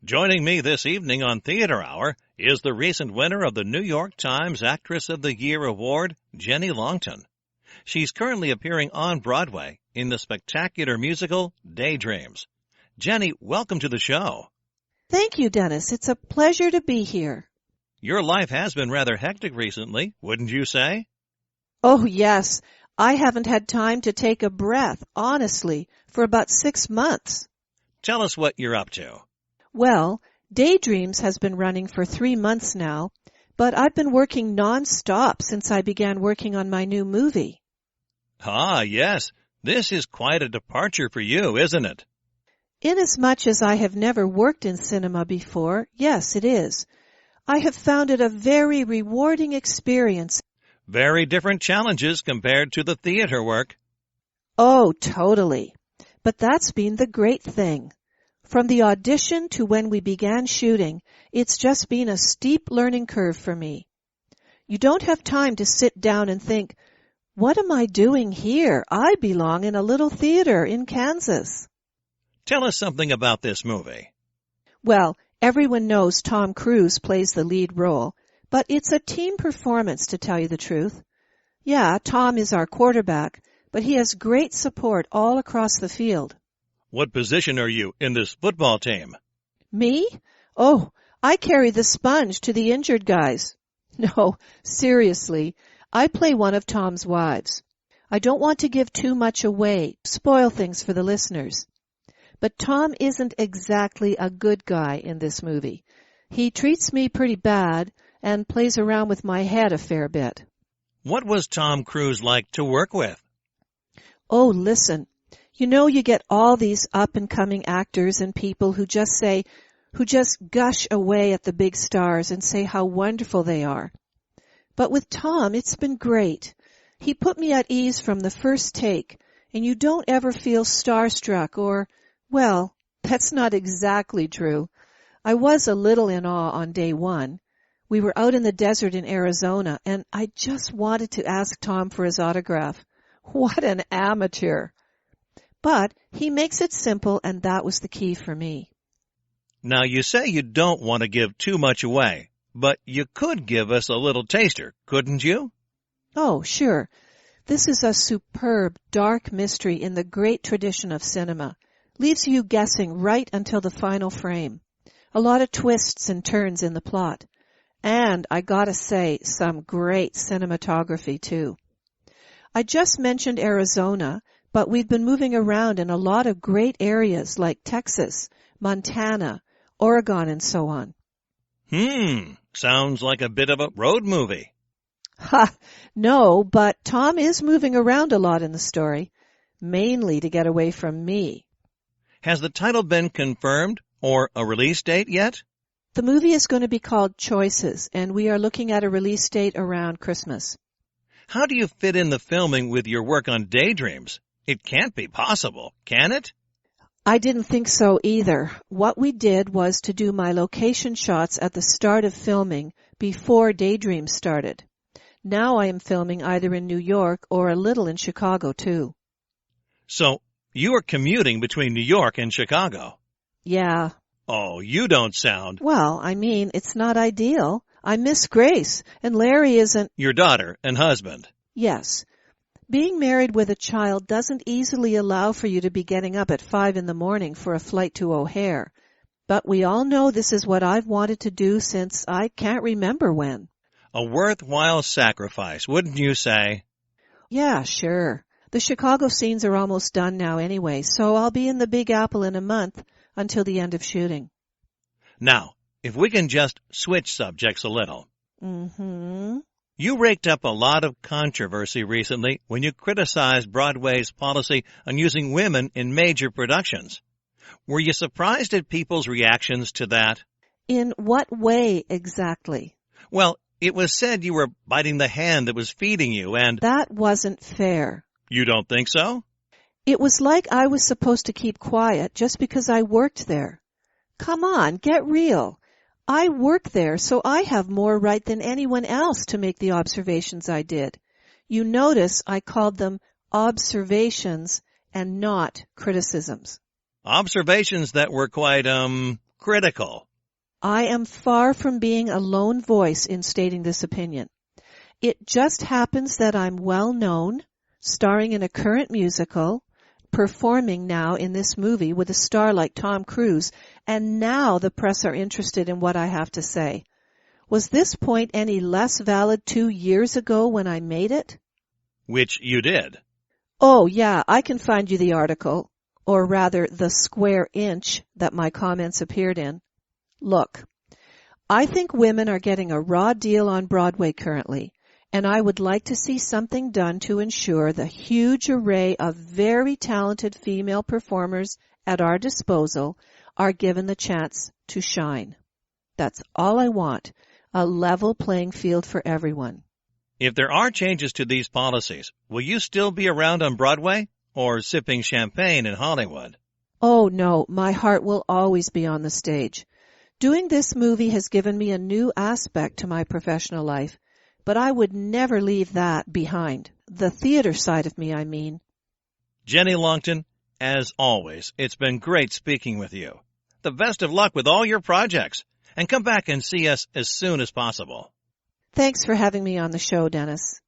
Joining me this evening on Theater Hour is the recent winner of the New York Times Actress of the Year Award, Jenny Longton. She's currently appearing on Broadway in the spectacular musical Daydreams. Jenny, welcome to the show. Thank you, Dennis. It's a pleasure to be here. Your life has been rather hectic recently, wouldn't you say? Oh, yes. I haven't had time to take a breath, honestly, for about 6 months. Tell us what you're up to. Well, Daydreams has been running for 3 months now, but I've been working non-stop since I began working on my new movie. Ah, yes. This is quite a departure for you, isn't it? Inasmuch as I have never worked in cinema before, yes, it is. I have found it a very rewarding experience. Very different challenges compared to the theater work. Oh, totally. But that's been the great thing. From the audition to when we began shooting, it's just been a steep learning curve for me. You don't have time to sit down and think, what am I doing here? I belong in a little theater in Kansas. Tell us something about this movie. Well, everyone knows Tom Cruise plays the lead role, but it's a team performance, to tell you the truth. Yeah, Tom is our quarterback, but he has great support all across the field. What position are you in this football team? Me? Oh, I carry the sponge to the injured guys. No, seriously, I play one of Tom's wives. I don't want to give too much away, spoil things for the listeners. But Tom isn't exactly a good guy in this movie. He treats me pretty bad and plays around with my head a fair bit. What was Tom Cruise like to work with? Oh, listen. You know, you get all these up-and-coming actors and people who just gush away at the big stars and say how wonderful they are. But with Tom, it's been great. He put me at ease from the first take, and you don't ever feel starstruck or, well, that's not exactly true. I was a little in awe on day one. We were out in the desert in Arizona, and I just wanted to ask Tom for his autograph. What an amateur! But he makes it simple, and that was the key for me. Now, you say you don't want to give too much away, but you could give us a little taster, couldn't you? Oh, sure. This is a superb, dark mystery in the great tradition of cinema. Leaves you guessing right until the final frame. A lot of twists and turns in the plot. And, I gotta say, some great cinematography, too. I just mentioned Arizona, but we've been moving around in a lot of great areas like Texas, Montana, Oregon, and so on. Sounds like a bit of a road movie. Ha! No, but Tom is moving around a lot in the story, mainly to get away from me. Has the title been confirmed or a release date yet? The movie is going to be called Choices, and we are looking at a release date around Christmas. How do you fit in the filming with your work on Daydreams? It can't be possible, can it? I didn't think so either. What we did was to do my location shots at the start of filming before Daydreams started. Now I am filming either in New York or a little in Chicago, too. So, you are commuting between New York and Chicago? Yeah. Oh, you don't sound... Well, I mean, it's not ideal. I miss Grace, and Larry isn't... Your daughter and husband. Yes. Being married with a child doesn't easily allow for you to be getting up at 5 a.m. for a flight to O'Hare. But we all know this is what I've wanted to do since I can't remember when. A worthwhile sacrifice, wouldn't you say? Yeah, sure. The Chicago scenes are almost done now anyway, so I'll be in the Big Apple in a month until the end of shooting. Now, if we can just switch subjects a little. Mm-hmm. You raked up a lot of controversy recently when you criticized Broadway's policy on using women in major productions. Were you surprised at people's reactions to that? In what way exactly? Well, it was said you were biting the hand that was feeding you and... That wasn't fair. You don't think so? It was like I was supposed to keep quiet just because I worked there. Come on, get real. I work there, so I have more right than anyone else to make the observations I did. You notice I called them observations and not criticisms. Observations that were quite, critical. I am far from being a lone voice in stating this opinion. It just happens that I'm well known, starring in a current musical, performing now in this movie with a star like Tom Cruise, and now the press are interested in what I have to say. Was this point any less valid 2 years ago when I made it? Which you did. Oh, yeah, I can find you the article, or rather the square inch that my comments appeared in. Look, I think women are getting a raw deal on Broadway currently, and I would like to see something done to ensure the huge array of very talented female performers at our disposal are given the chance to shine. That's all I want, a level playing field for everyone. If there are changes to these policies, will you still be around on Broadway or sipping champagne in Hollywood? Oh, no, my heart will always be on the stage. Doing this movie has given me a new aspect to my professional life, but I would never leave that behind. The theater side of me, I mean. Jenny Longton, as always, it's been great speaking with you. The best of luck with all your projects, and come back and see us as soon as possible. Thanks for having me on the show, Dennis.